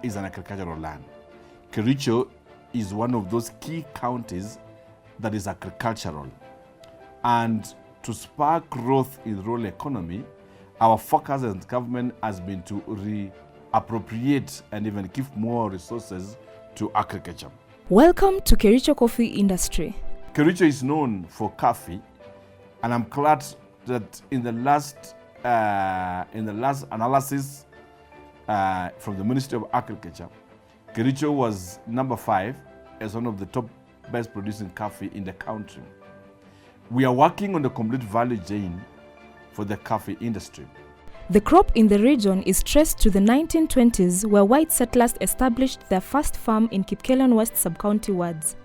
is an agricultural land. Kericho is one of those key counties that is agricultural. And to spark growth in the rural economy, our focus as government has been to reappropriate and even give more resources to agriculture. Welcome to Kericho Coffee Industry. Kericho is known for coffee, and I'm glad that in the last analysis from the Ministry of Agriculture, Kericho was number 5 as one of the top best producing coffee in the country. We are working on the complete value chain for the coffee industry. The crop in the region is traced to the 1920s, where white settlers established their first farm in Kipkelion West Sub-County wards.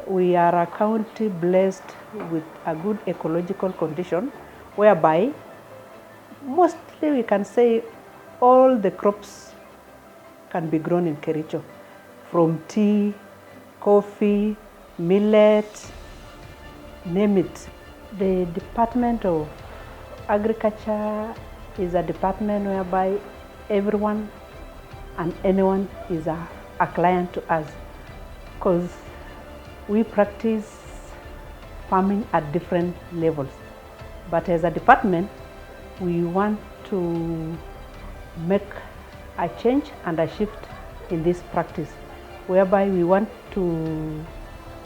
We are a county blessed with a good ecological condition, whereby mostly we can say all the crops can be grown in Kericho, from tea, coffee, millet, name it. The Department of Agriculture is a department whereby everyone and anyone is a client to us, because we practice farming at different levels. But as a department, we want to make a change and a shift in this practice, whereby we want to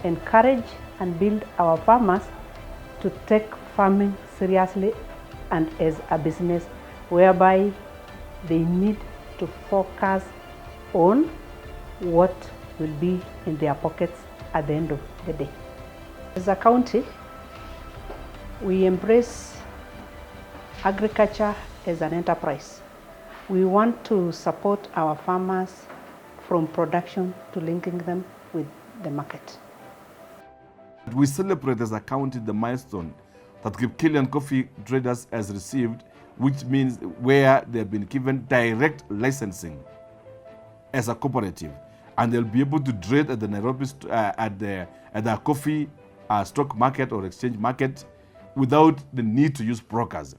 encourage and build our farmers to take farming seriously and as a business, whereby they need to focus on what will be in their pockets at the end of the day. As a county, we embrace agriculture as an enterprise. We want to support our farmers from production to linking them with the market. We celebrate as a county the milestone that Kipkelion coffee traders has received, which means where they've been given direct licensing as a cooperative, and they'll be able to trade at the Nairobi at the coffee stock market or exchange market without the need to use brokers.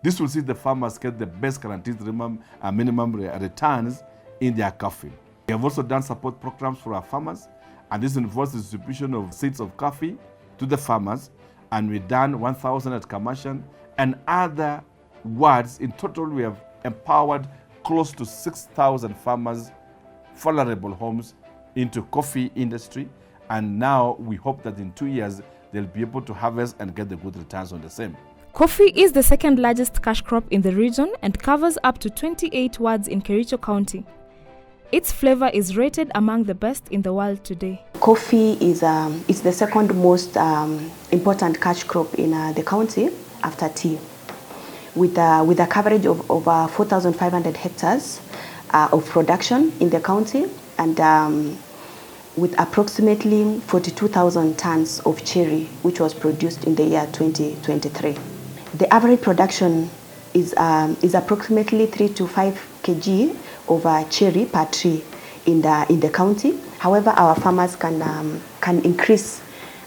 This will see the farmers get the best guaranteed minimum returns in their coffee. We have also done support programs for our farmers, and this involves the distribution of seeds of coffee to the farmers, and we've done 1,000 at Kamashan and other wards. In total, we have empowered close to 6,000 farmers, vulnerable homes, into coffee industry, and now we hope that in 2 years they'll be able to harvest and get the good returns on the same. Coffee is the second largest cash crop in the region and covers up to 28 wards in Kericho County. Its flavor is rated among the best in the world today. Coffee is the second most important cash crop in the county after tea, with a coverage of over 4,500 hectares of production in the county, and with approximately 42,000 tons of cherry, which was produced in the year 2023. The average production is approximately 3 to 5 kg of cherry per tree in the county. However, our farmers can increase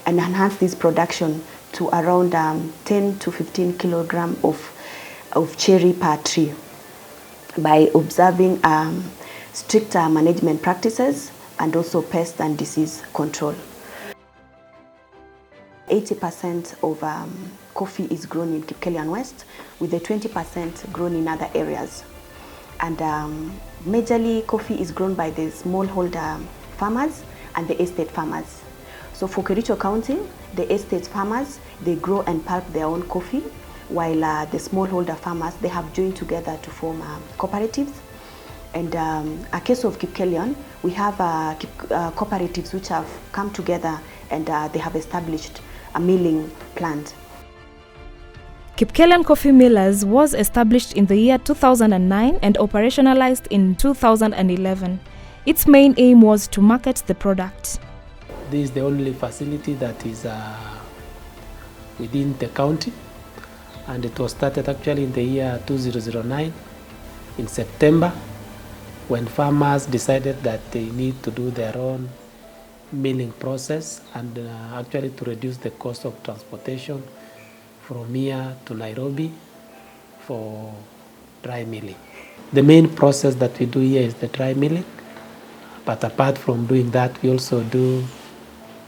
and enhance this production to around 10 to 15 kilogram of cherry per tree by observing stricter management practices and also pest and disease control. 80% of coffee is grown in Kipkelion West, with the 20% grown in other areas. And majorly coffee is grown by the smallholder farmers and the estate farmers. So for Kericho County, the estate farmers, they grow and pulp their own coffee, while the smallholder farmers, they have joined together to form cooperatives. And a case of Kipkelion, we have cooperatives which have come together and they have established a milling plant. Kipkelion Coffee Millers was established in the year 2009 and operationalized in 2011. Its main aim was to market the product. This is the only facility that is within the county, and it was started actually in the year 2009 in September, when farmers decided that they need to do their own milling process and actually to reduce the cost of transportation from here to Nairobi for dry milling. The main process that we do here is the dry milling, But apart from doing that, we also do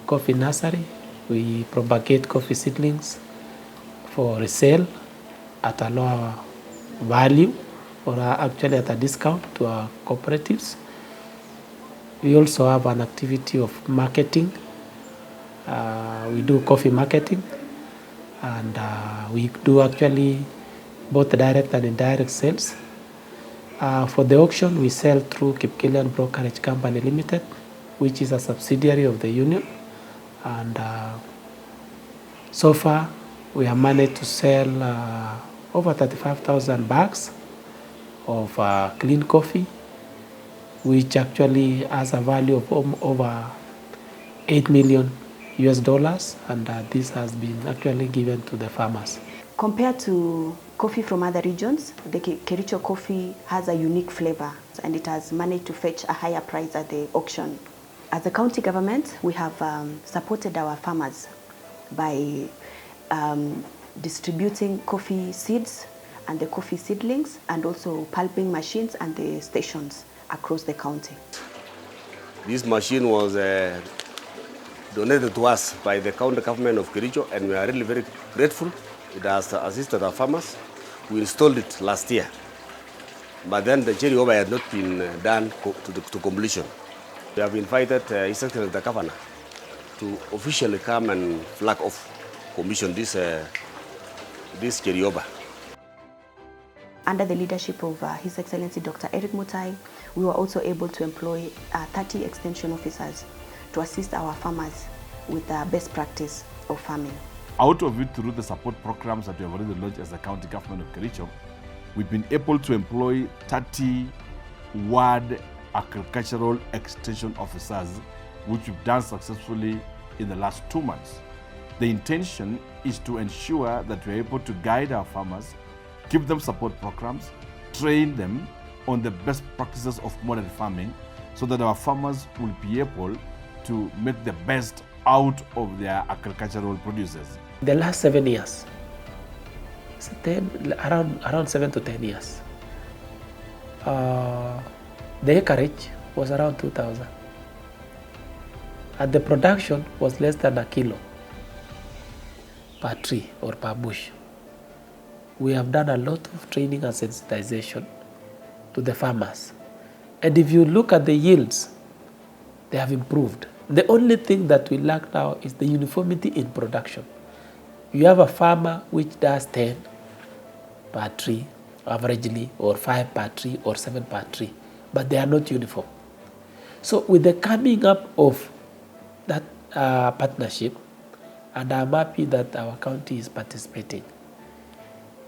coffee nursery. We propagate coffee seedlings for resale at a lower value, or actually at a discount to our cooperatives. We also have an activity of marketing. We do coffee marketing, and we do actually both direct and indirect sales. For the auction, we sell through Kipkelion Brokerage Company Limited, which is a subsidiary of the union. And so far, we have managed to sell over 35,000 bags of clean coffee, which actually has a value of over $8 million, and this has been actually given to the farmers. Compared to coffee from other regions, the Kericho coffee has a unique flavor, and it has managed to fetch a higher price at the auction. As a county government, we have supported our farmers by distributing coffee seeds and the coffee seedlings, and also pulping machines and the stations across the county. This machine was donated to us by the county government of Kericho, and we are really very grateful. It has assisted our farmers. We installed it last year, but then the carryover had not been done to completion. We have invited His Excellency the Governor to officially come and flag off, commission this carryover. Under the leadership of His Excellency Dr. Eric Mutai, we were also able to employ 30 extension officers to assist our farmers with the best practice of farming. Out of it, through the support programs that we have already launched as the county government of Kericho, we've been able to employ 30 ward agricultural extension officers, which we've done successfully in the last 2 months. The intention is to ensure that we're able to guide our farmers, give them support programs, train them on the best practices of modern farming, so that our farmers will be able to make the best out of their agricultural produces. The last 7 years, around 7 to 10 years, the acreage was around 2,000, and the production was less than a kilo per tree or per bush. We have done a lot of training and sensitization to the farmers, and if you look at the yields, they have improved. The only thing that we lack now is the uniformity in production. You have a farmer which does 10 per tree averagely, or 5 per tree, or 7 per tree, but they are not uniform. So with the coming up of that partnership, and I'm happy that our county is participating,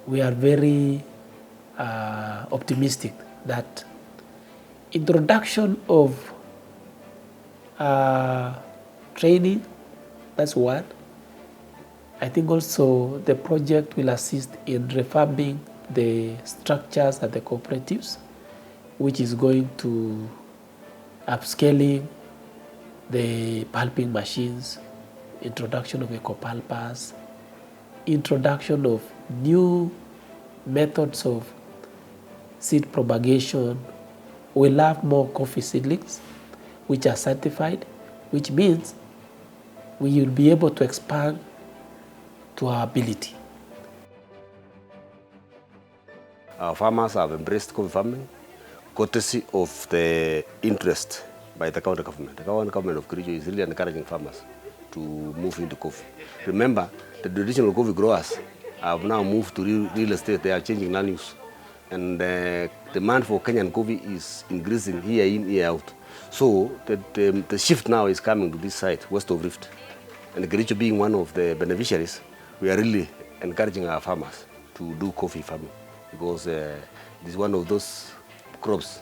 we are very optimistic that introduction of training, that's one. I think also the project will assist in refurbing the structures at the cooperatives, which is going to upscaling the pulping machines, introduction of eco-pulpers, introduction of new methods of seed propagation. We'll have more coffee seedlings which are certified, which means we will be able to expand to our ability. Our farmers have embraced coffee farming, courtesy of the interest by the county government. The county government of Kericho is really encouraging farmers to move into coffee. Remember, the traditional coffee growers have now moved to real estate. They are changing land use, and the demand for Kenyan coffee is increasing year in, year out. So the shift now is coming to this side, west of Rift. And Kericho being one of the beneficiaries, we are really encouraging our farmers to do coffee farming, because this is one of those crops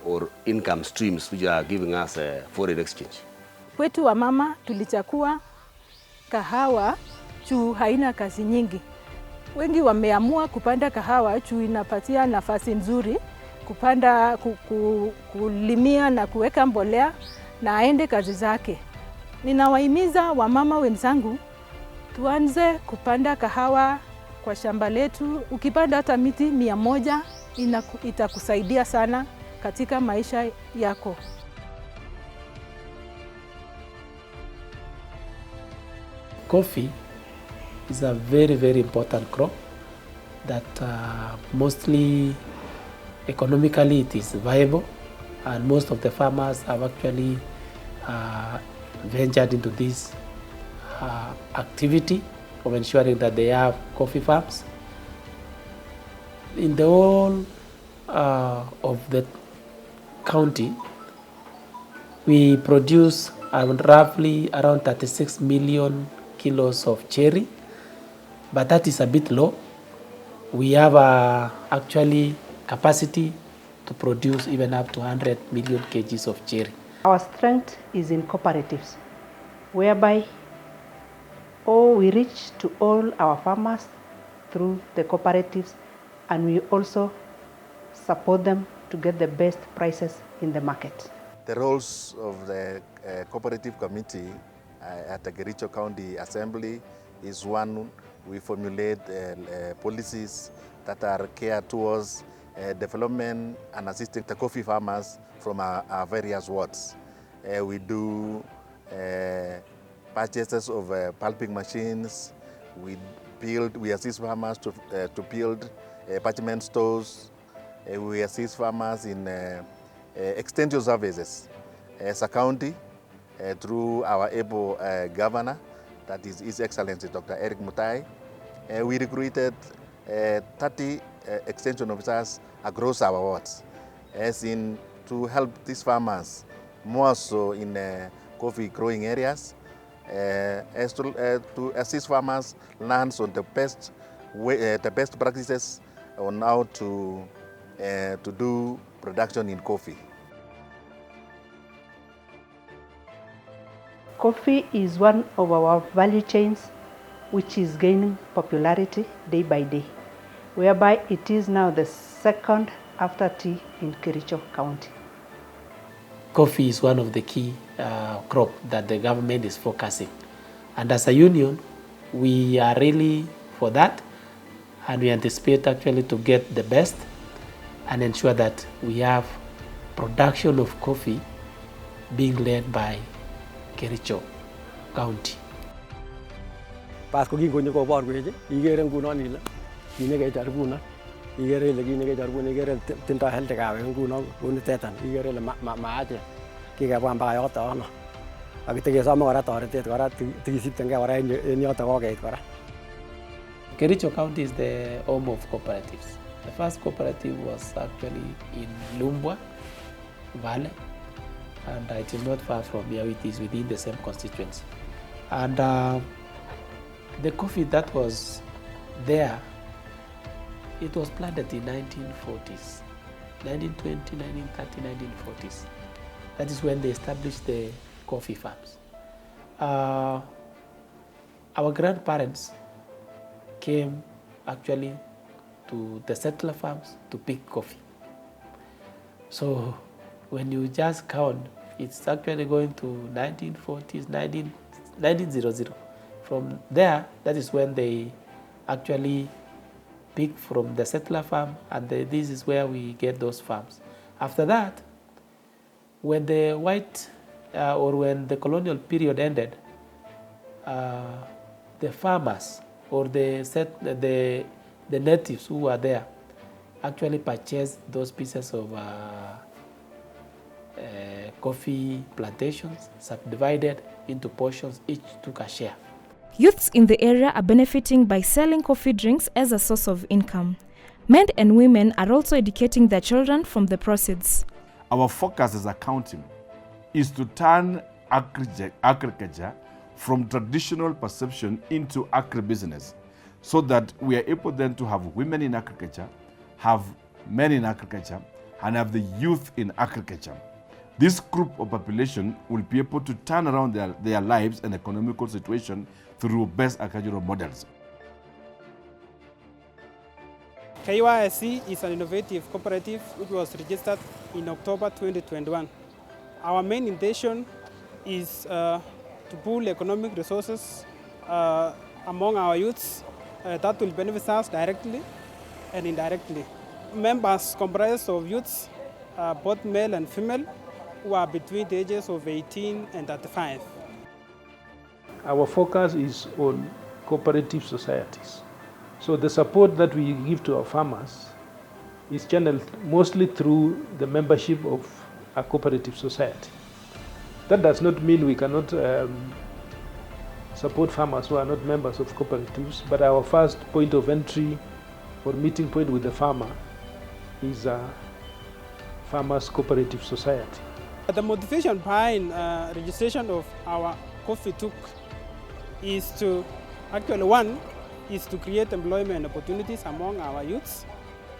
or income streams which are giving us a foreign exchange. Kwetu wa mama tulichakua kahawa juu haina kazi nyingi. Wengi wameamua kupanda kahawa juu inapatia nafasi nzuri kupanda, kulimia na kuweka mbolea na aende kazi zake. Ninawahimiza wamama wenzangu tuanze kupanda kahawa kwa shamba letu. Ukipanda hata miti 100 itakusaidia sana katika maisha yako. coffee is a very, very important crop that mostly economically it is viable, and most of the farmers have actually ventured into this activity of ensuring that they have coffee farms. In the whole of the county, we produce roughly around 36 million kilos of cherry, but that is a bit low. We have actually capacity to produce even up to 100 million kgs of cherry. Our strength is in cooperatives, whereby we reach to all our farmers through the cooperatives, and we also support them to get the best prices in the market. The roles of the cooperative committee at the Kericho County Assembly is one, we formulate policies that are geared towards development and assisting the coffee farmers from our various wards. We do purchases of pulping machines. We assist farmers to build parchment stores. We assist farmers in extension services as a county through our able governor, that is His Excellency Dr. Eric Mutai. We recruited 30 extension officers across our wards, as in to help these farmers more so in coffee growing areas, as to assist farmers learn on the best practices on how to do production in coffee. Coffee is one of our value chains which is gaining popularity day by day, whereby it is now the second after tea in Kericho County. Coffee is one of the key crop that the government is focusing. And as a union, we are really for that, and we anticipate actually to get the best and ensure that we have production of coffee being led by Kericho County. Pasko kingonyo koborwech ikere ngunon ile kit nekechor ngunon ikere ile kit nekechor ngunon ikere tindoi health kawek ngunon kou nitetan ikere ile maache kikebwa mpaka yoto ono akitekesome kora toretet kora tikisiptengei kora en yoto kokeit kora. Kericho County is the home of cooperatives. The first cooperative was actually in Lumbwa Valley, and it is not far from here. It is within the same constituency. And the coffee that was there, it was planted in 1940s, 1920, 1930, 1940s. That is when they established the coffee farms. Our grandparents came actually to the settler farms to pick coffee. So when you just count, it's actually going to 1940s, 1900. From there, that is when they actually pick from the settler farm, and this is where we get those farms. After that, when the white or when the colonial period ended, the farmers or the natives who were there actually purchased those pieces of coffee plantations, subdivided into portions, each took a share. Youths in the area are benefiting by selling coffee drinks as a source of income. Men and women are also educating their children from the proceeds. Our focus as a county is to turn agriculture from traditional perception into agribusiness, so that we are able then to have women in agriculture, have men in agriculture, and have the youth in agriculture. This group of population will be able to turn around their lives and economical situation through best agricultural models. KYSC is an innovative cooperative which was registered in October 2021. Our main intention is to pool economic resources among our youths that will benefit us directly and indirectly. Members comprise of youths, both male and female, who are between the ages of 18 and 35. our focus is on cooperative societies. So the support that we give to our farmers is channeled mostly through the membership of a cooperative society. That does not mean we cannot support farmers who are not members of cooperatives, but our first point of entry or meeting point with the farmer is a farmers cooperative society. The motivation behind registration of our coffee took is to, actually one, is to create employment opportunities among our youths.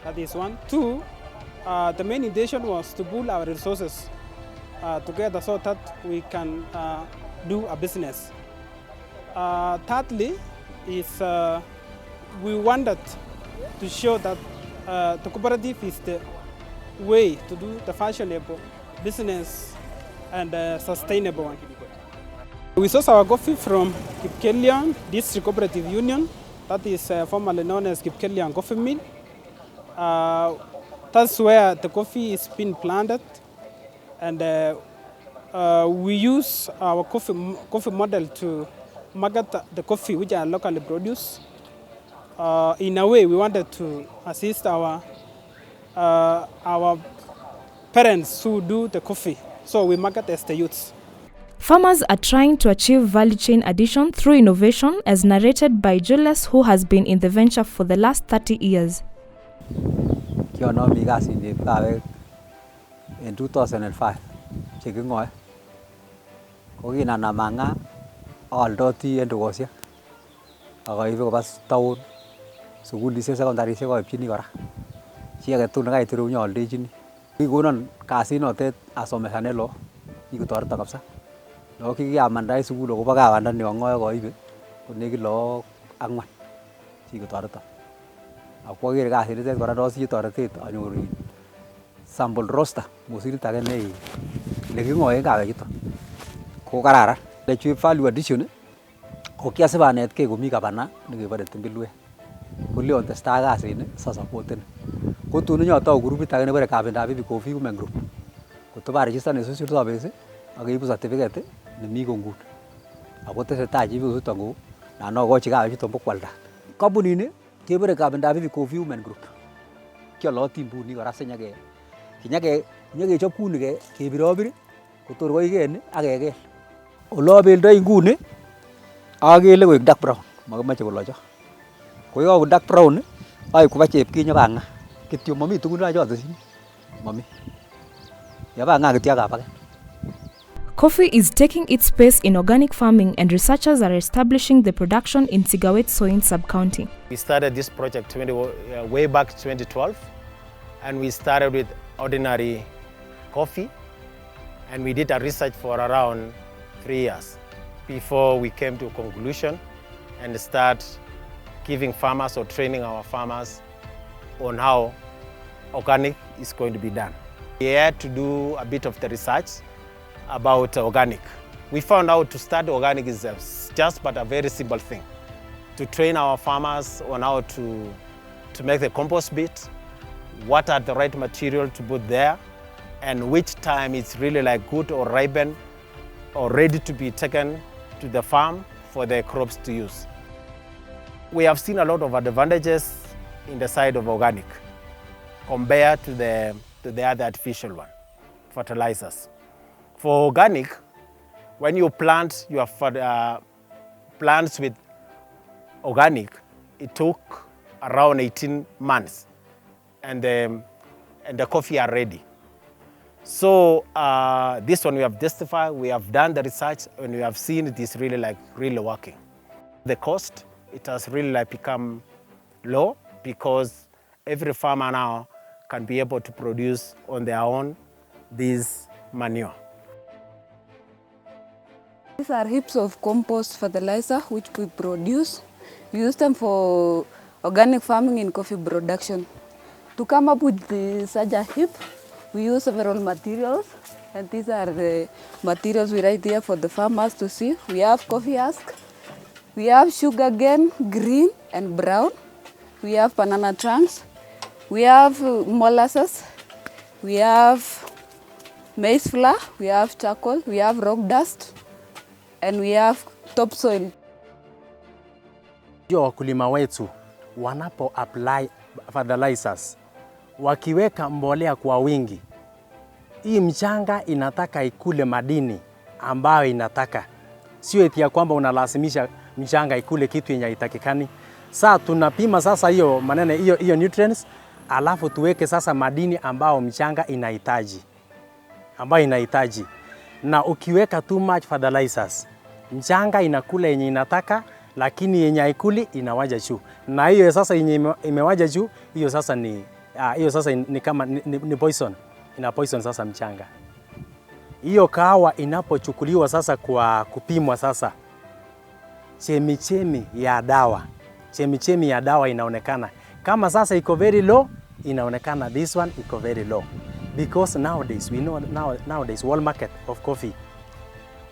That is one. Two, the main intention was to pool our resources together so that we can do a business. Thirdly, is we wanted to show that the cooperative is the way to do the fashionable business and sustainable one. We source our coffee from Kipkelion District Cooperative Union, that is formerly known as Kipkelion Coffee Mill. That's where the coffee is being planted, and we use our coffee model to market the coffee which are locally produced. In a way, we wanted to assist our parents who do the coffee, so we market as the youths. Farmers are trying to achieve value chain addition through innovation, as narrated by Julius, who has been in the venture for the last 30 years. In 2005, chekingoi kokinana manga aldoti en tukoshek akaibe koba town sukulishek sekondarishek aibchini kora chi agetugul nekaitu nyoaldechini. Kikonon kasinotet asomesane lagok, kikotoreto kabisa. Lagok kikiamanda sukul akobo kawanda ni angoe koibe konekit lagok 4 kikotoreto. Akwakere kasinitet kora ndosiche toretet anyoru sample roster mosirit age nekingoen kawechuton ko kararan. Nechwe value addition ko kiasibanetkei komi gavana nekebore Timbilwe koleon testai kasini sasapoten kotun nyotou grupit age nebore Kabindab Bibi Coffee Women Group kotoba register ne social service akeibu certificate nemi kongut akotesetai chibichuton ko nanokochi kawechuton bokwalda. Kampunini kebore Kabindab Bibi Coffee Women Group kioloti mbuni kora sinyake kinyakechop kuni kebirobir kotor koiken akekel. Olobeldoi nguni akele koik dark brown, makimache kolocho. Koyekakoik dark brown aib koba chepkinyo bang'a kityo, mami tugun achotesini, mami. Yabang'a kityo akabake. Coffee is taking its place in organic farming, and researchers are establishing the production in Sigawet Soin sub-county. We started this project way back 2012, and we started with ordinary coffee, and we did a research for around 3 years before we came to a conclusion and start giving farmers or training our farmers on how organic is going to be done. We had to do a bit of the research about organic. We found out to start organic is just but a very simple thing. To train our farmers on how to make the compost bit, what are the right material to put there, and which time it's really like good or ripened or ready to be taken to the farm for the crops to use. We have seen a lot of advantages in the side of organic compared to the other artificial one, fertilizers. For organic, when you plant your plants with organic, it took around 18 months, and the coffee are ready. So this one we have justified, we have done the research, and we have seen it is really working. The cost, it has really become low because every farmer now can be able to produce on their own this manure. These are heaps of compost fertilizer which we produce. We use them for organic farming in coffee production. To come up with such a heap, we use several materials, and these are the materials we write here for the farmers to see. We have coffee husk, we have sugar cane, green and brown, we have banana trunks, we have molasses, we have maize flour, we have charcoal, we have rock dust, and we have topsoil. Wakulima wetu wanapo apply fertilizers, wakiweka mbolea kwa wingi, hii mchanga inataka ikule madini ambayo inataka. Sio eti ya kwamba unalazimisha mchanga ikule kitu yenye haitakikani. Sasa tunapima sasa hiyo manene hiyo nutrients, alafu tuweke sasa madini ambao mchanga inahitaji. Na ukiweka too much fertilizers, mchanga inakula yenye inataka, lakini yenye haikuli inawaja juu. Na hiyo sasa yenye imewaja juu, hiyo sasa ni kama ni poison. Ina poison sasa mchanga. Hiyo kahawa inapochukuliwa sasa kwa kupimwa sasa, chemichemi ya dawa inaonekana. Kama sasa iko very low, inaonekana this one iko very low. Because nowadays, we know nowadays world market of coffee,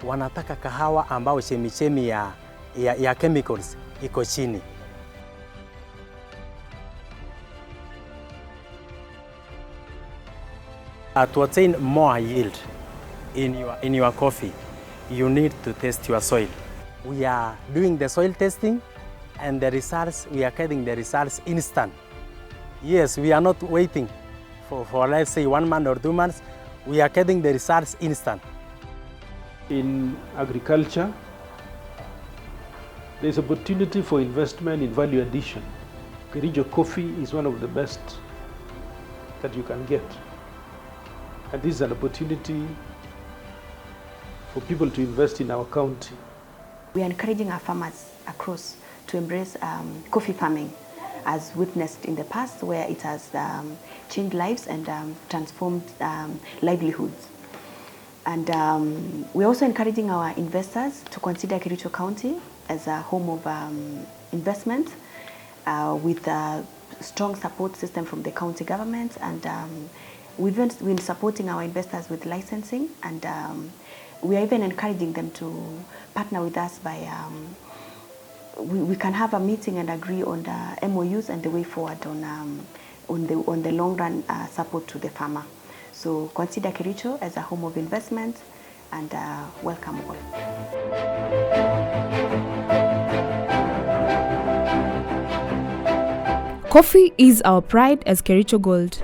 wanataka kahawa ambao chemichemi ya chemicals iko chini. To attain more yield in your coffee, you need to test your soil. We are doing the soil testing, and the results, we are getting the results instant. Yes, we are not waiting for let's say 1 month or 2 months. We are getting the results instant. In agriculture, there's opportunity for investment in value addition. Kericho coffee is one of the best that you can get. And this is an opportunity for people to invest in our county. We are encouraging our farmers across to embrace coffee farming, as witnessed in the past, where it has changed lives and transformed livelihoods. And we're also encouraging our investors to consider Kericho County as a home of investment with a strong support system from the county government. And we've been supporting our investors with licensing, and we are even encouraging them to partner with us by we can have a meeting and agree on the MOUs and the way forward on the long run support to the farmer. So consider Kericho as a home of investment, and welcome all. Coffee is our pride as Kericho Gold.